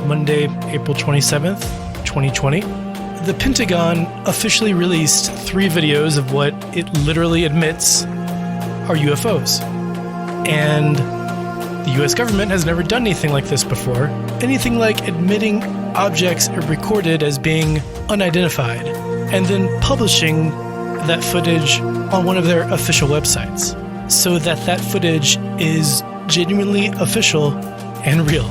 Monday, April 27th, 2020. The Pentagon officially released 3 videos of what it literally admits are UFOs. And the US government has never done anything like this before. Anything like admitting objects are recorded as being unidentified and then publishing that footage on one of their official websites so that that footage is genuinely official and real.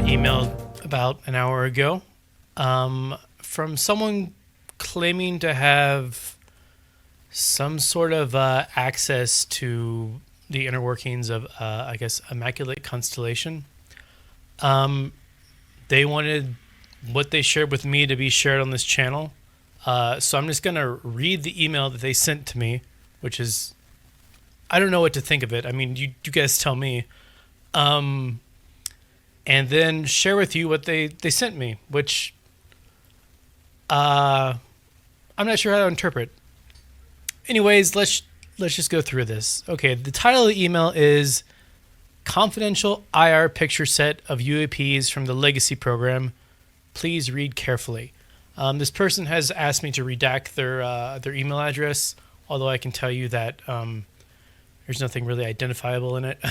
Email about an hour ago from someone claiming to have some sort of access to the inner workings of, I guess, Immaculate Constellation. They wanted what they shared with me to be shared on this channel. So I'm just going to read the email that they sent to me, which is, I don't know what to think of it. I mean, you guys tell me. And then share with you what they sent me, which I'm not sure how to interpret. Anyways, let's just go through this. Okay, the title of the email is Confidential IR Picture Set of UAPs from the Legacy Program. Please read carefully. This person has asked me to redact their email address, although I can tell you that there's nothing really identifiable in it.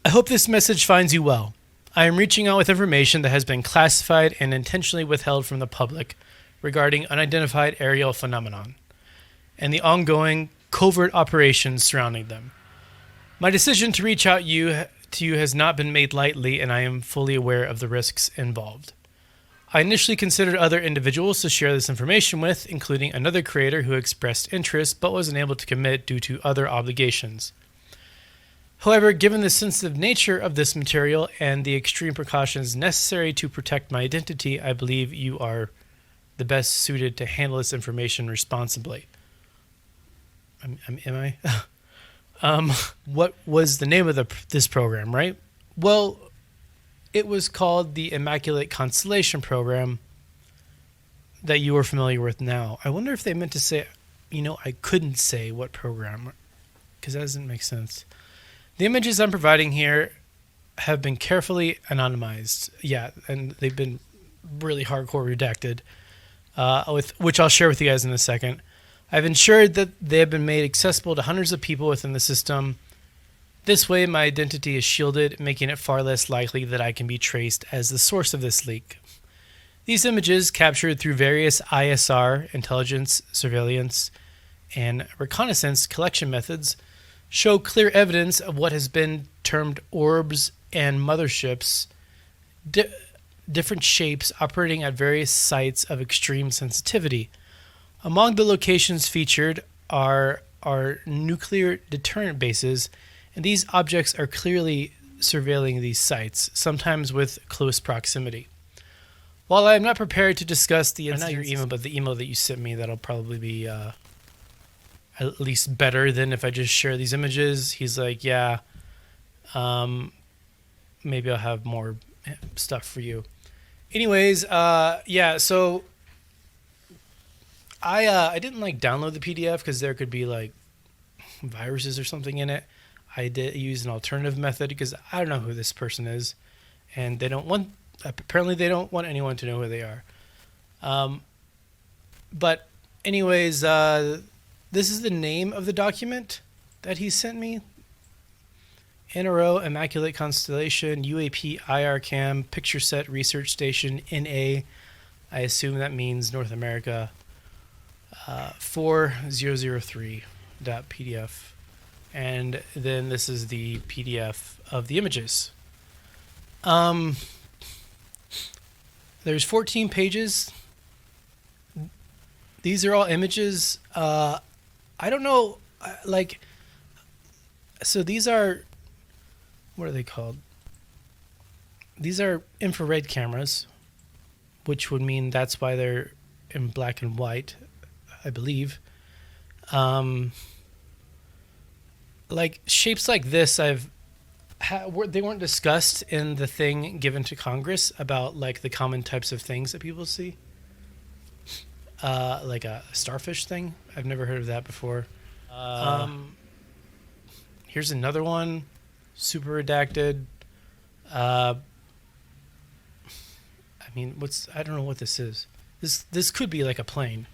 I hope this message finds you well. I am reaching out with information that has been classified and intentionally withheld from the public regarding unidentified aerial phenomenon and the ongoing covert operations surrounding them. My decision to reach out to you has not been made lightly, and I am fully aware of the risks involved. I initially considered other individuals to share this information with, including another creator who expressed interest but was unable to commit due to other obligations. However, given the sensitive nature of this material and the extreme precautions necessary to protect my identity, I believe you are the best suited to handle this information responsibly. Am I? What was the name of this program, right? Well, it was called the Immaculate Constellation Program that you are familiar with now. I wonder if they meant to say, I couldn't say what program, because that doesn't make sense. The images I'm providing here have been carefully anonymized. Yeah, and they've been really hardcore redacted, which I'll share with you guys in a second. I've ensured that they have been made accessible to hundreds of people within the system. This way, my identity is shielded, making it far less likely that I can be traced as the source of this leak. These images, captured through various ISR, intelligence, surveillance, and reconnaissance collection methods, show clear evidence of what has been termed orbs and motherships, different shapes operating at various sites of extreme sensitivity. Among the locations featured are nuclear deterrent bases, and these objects are clearly surveilling these sites, sometimes with close proximity. While I am not prepared to discuss the incidents, not your email, but the email that you sent me, that'll probably be at least better than if I just share these images. He's like, yeah, maybe I'll have more stuff for you. Anyways, yeah, so I didn't like download the PDF because there could be like viruses or something in it. I did use an alternative method because I don't know who this person is, and apparently they don't want anyone to know who they are. But anyways, this is the name of the document that he sent me. NRO, Immaculate Constellation, UAP, IRCAM, Picture Set Research Station, NA. I assume that means North America. 4003.pdf. And then this is the PDF of the images. There's 14 pages. These are all images. I don't know, so these are, what are they called? These are infrared cameras, which would mean that's why they're in black and white, I believe. Like shapes like this, they weren't discussed in the thing given to Congress about like the common types of things that people see. Like a starfish thing. I've never heard of that before. Here's another one, super redacted. I mean, I don't know what this is. This could be like a plane.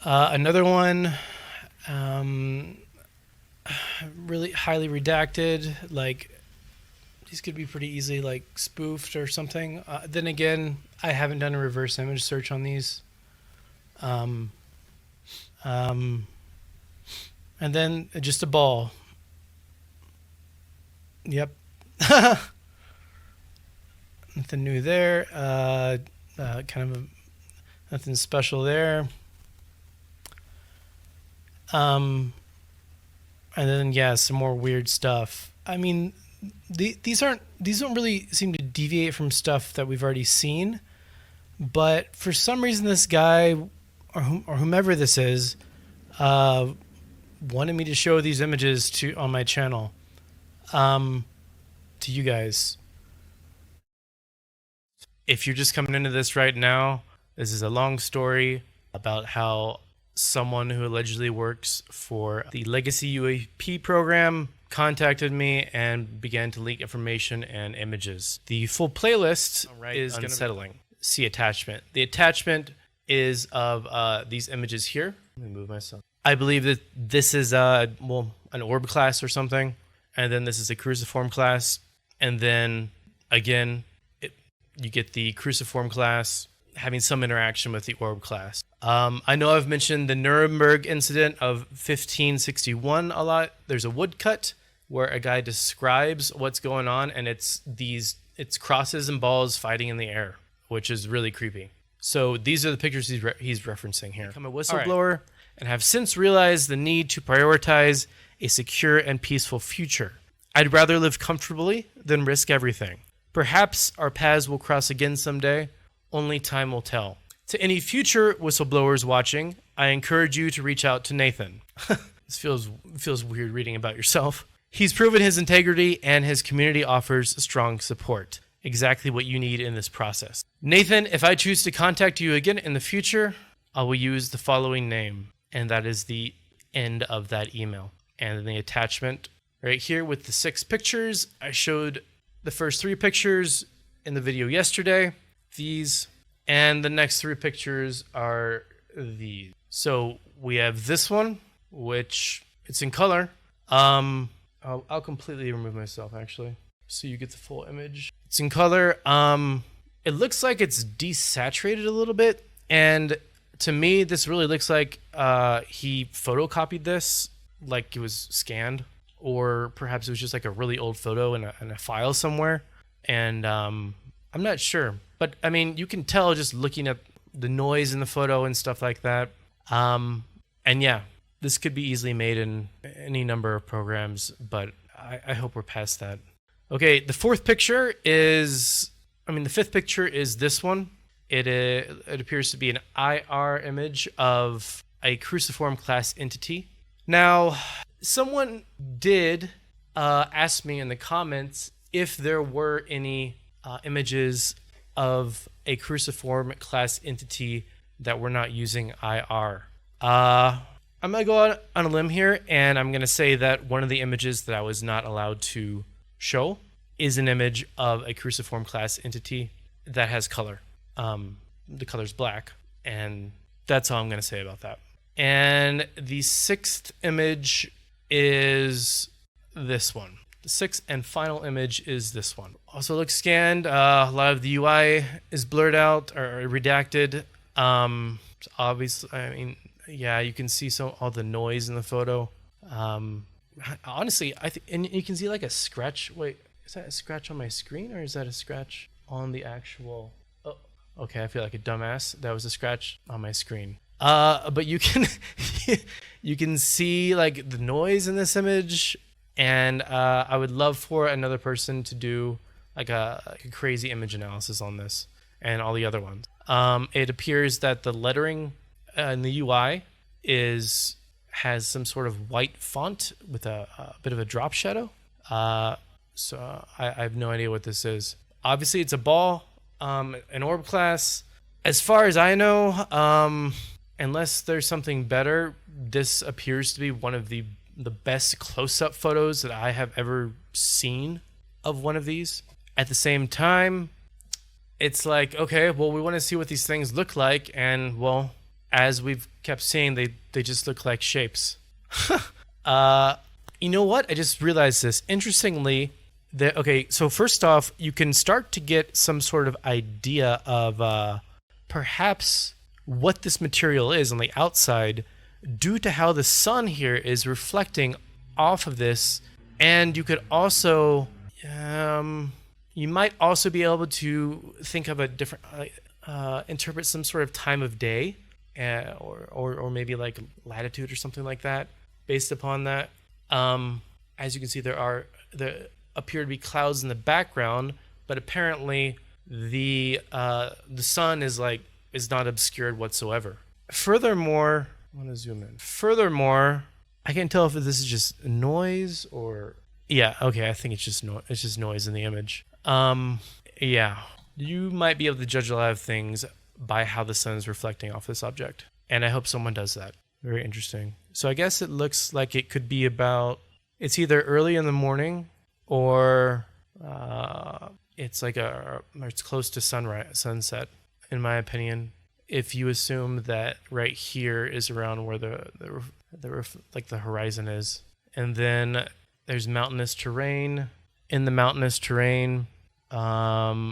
Another one, really highly redacted. Like these could be pretty easily like spoofed or something. Then again, I haven't done a reverse image search on these. And then just a ball. Yep. Nothing new there. Kind of nothing special there. And then yeah, some more weird stuff. I mean, these don't really seem to deviate from stuff that we've already seen, but for some reason this guy or whomever this is wanted me to show these images on my channel to you guys. If you're just coming into this right now, this is a long story about how someone who allegedly works for the Legacy UAP program contacted me and began to leak information and images. The full playlist is unsettling. See attachment. The attachment is of these images here. Let me move myself. I believe that this is an orb class or something, and then this is a cruciform class, and then again you get the cruciform class having some interaction with the orb class. I know I've mentioned the Nuremberg incident of 1561 a lot. There's a woodcut where a guy describes what's going on, and it's crosses and balls fighting in the air, which is really creepy. So these are the pictures he's referencing here. I'm a whistleblower and have since realized the need to prioritize a secure and peaceful future. I'd rather live comfortably than risk everything. Perhaps our paths will cross again someday. Only time will tell. To any future whistleblowers watching, I encourage you to reach out to Nathan. This feels weird reading about yourself. He's proven his integrity and his community offers strong support. Exactly what you need in this process. Nathan, if I choose to contact you again in the future, I will use the following name. And that is the end of that email. And then the attachment right here with the 6 pictures. I showed the first 3 pictures in the video yesterday. These. And the next 3 pictures are these. So we have this one, which it's in color. I'll completely remove myself actually, so you get the full image. It's in color. It looks like it's desaturated a little bit, and to me, this really looks like he photocopied this, like it was scanned, or perhaps it was just like a really old photo in a file somewhere. And I'm not sure. But, I mean, you can tell just looking at the noise in the photo and stuff like that. And, yeah, this could be easily made in any number of programs, but I hope we're past that. Okay, the fifth picture is this one. It appears to be an IR image of a cruciform class entity. Now, someone did ask me in the comments if there were any images of a cruciform class entity that we're not using IR. I'm going to go out on a limb here, and I'm going to say that one of the images that I was not allowed to show is an image of a cruciform class entity that has color. The color's black, and that's all I'm going to say about that. And the sixth image is this one. The sixth and final image is this one. Also looks scanned. A lot of the UI is blurred out or redacted. Obviously, I mean, yeah, you can see all the noise in the photo. Honestly, and you can see like a scratch. Wait, is that a scratch on my screen or is that a scratch on the actual? Oh, okay. I feel like a dumbass. That was a scratch on my screen. But you can you can see like the noise in this image, and I would love for another person to do like a crazy image analysis on this and all the other ones. It appears that the lettering in the UI has some sort of white font with a bit of a drop shadow. So I have no idea what this is. Obviously, it's a ball, an orb class. As far as I know, unless there's something better, this appears to be one of the best close-up photos that I have ever seen of one of these. At the same time, it's like, okay, well, we want to see what these things look like, and, well, as we've kept seeing, they just look like shapes. You know what? I just realized this. Interestingly, okay, so first off, you can start to get some sort of idea of perhaps what this material is on the outside due to how the sun here is reflecting off of this. And you could also, you might also be able to think of a different, interpret some sort of time of day, or maybe like latitude or something like that based upon that. As you can see, there appear to be clouds in the background, but apparently the sun is not obscured whatsoever. Furthermore, I want to zoom in. Furthermore, I can't tell if this is just noise or okay, I think it's just noise in the image. Yeah, you might be able to judge a lot of things by how the sun is reflecting off this object, and I hope someone does that. Very interesting. So I guess it looks like it could be it's either early in the morning or it's close to sunset, in my opinion. If you assume that right here is around where the horizon is, and then there's mountainous terrain. In the mountainous terrain, I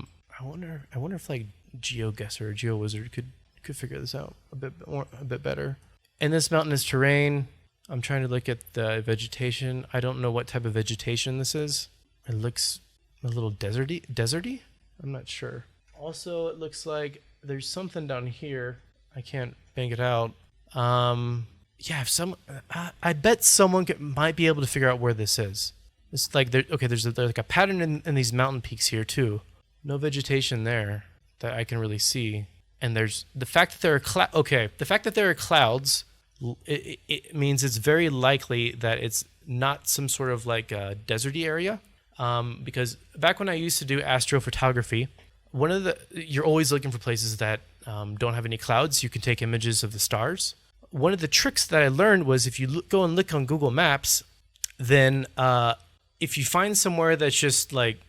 wonder if like GeoGuessr or GeoWizard could figure this out a bit better. In this mountainous terrain, I'm trying to look at the vegetation. I don't know what type of vegetation this is. It looks a little deserty. I'm not sure. Also, it looks like there's something down here. I can't bank it out. Yeah, I bet someone might be able to figure out where this is. It's like there's like a pattern in these mountain peaks here too. No vegetation there that I can really see. And there's the fact that there are clouds. It means it's very likely that it's not some sort of like a deserty area. Because back when I used to do astrophotography, you're always looking for places that don't have any clouds. You can take images of the stars. One of the tricks that I learned was if you go and look on Google Maps, then if you find somewhere that's just like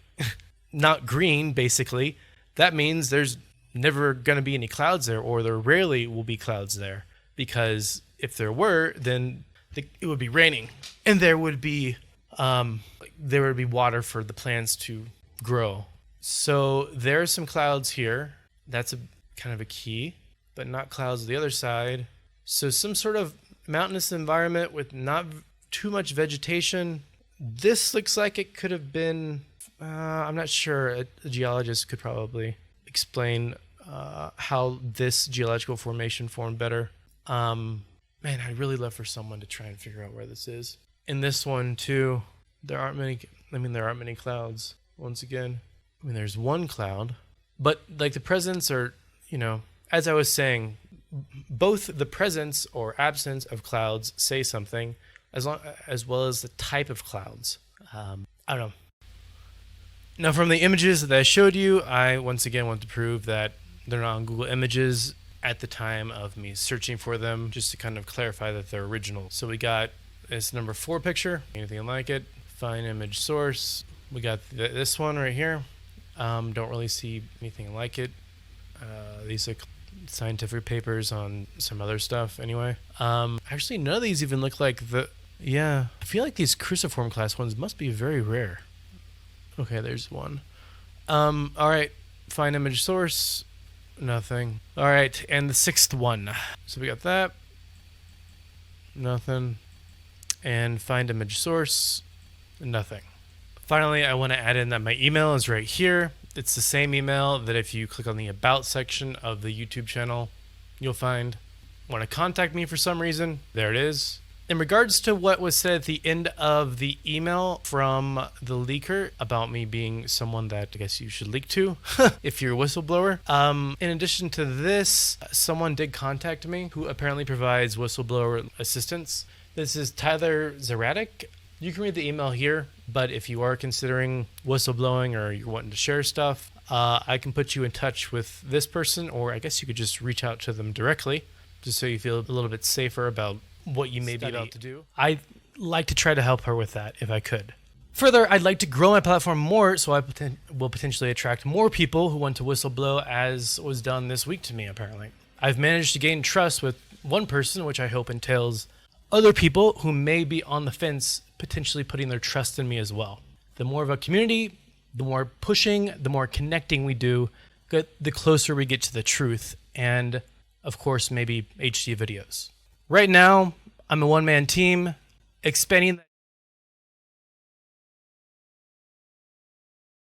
not green, basically, that means there's never going to be any clouds there, or there rarely will be clouds there. Because if there were, then it would be raining, and there would be water for the plants to grow. So there are some clouds here. That's kind of a key, but not clouds the other side. So some sort of mountainous environment with not too much vegetation. This looks like it could have been, I'm not sure, a geologist could probably explain how this geological formation formed better. Man, I'd really love for someone to try and figure out where this is. In this one too, there aren't many clouds. Once again, there's one cloud, but like the presence or, as I was saying, both the presence or absence of clouds say something, as well as the type of clouds. I don't know. Now, from the images that I showed you, I once again want to prove that they're not on Google Images at the time of me searching for them, just to kind of clarify that they're original. So we got this number 4 picture, anything like it, find image source. We got this one right here. Don't really see anything like it. These are scientific papers on some other stuff anyway. Actually, none of these even look like I feel like these cruciform class ones must be very rare. Okay, there's one. All right, find image source, nothing. All right, and the 6th one. So we got that, nothing. And find image source, nothing. Finally, I want to add in that my email is right here. It's the same email that if you click on the About section of the YouTube channel, you'll find. Want to contact me for some reason? There it is. In regards to what was said at the end of the email from the leaker about me being someone that I guess you should leak to if you're a whistleblower. In addition to this, someone did contact me who apparently provides whistleblower assistance. This is Tyler Zaratic. You can read the email here, but if you are considering whistleblowing or you're wanting to share stuff, I can put you in touch with this person, or I guess you could just reach out to them directly, just so you feel a little bit safer about what you may be about to do. I'd like to try to help her with that if I could. Further, I'd like to grow my platform more so I will potentially attract more people who want to whistleblow, as was done this week to me, apparently. I've managed to gain trust with one person, which I hope entails other people who may be on the fence potentially putting their trust in me as well. The more of a community, the more pushing, the more connecting we do, the closer we get to the truth, and of course maybe HD videos. Right now, I'm a one-man team expanding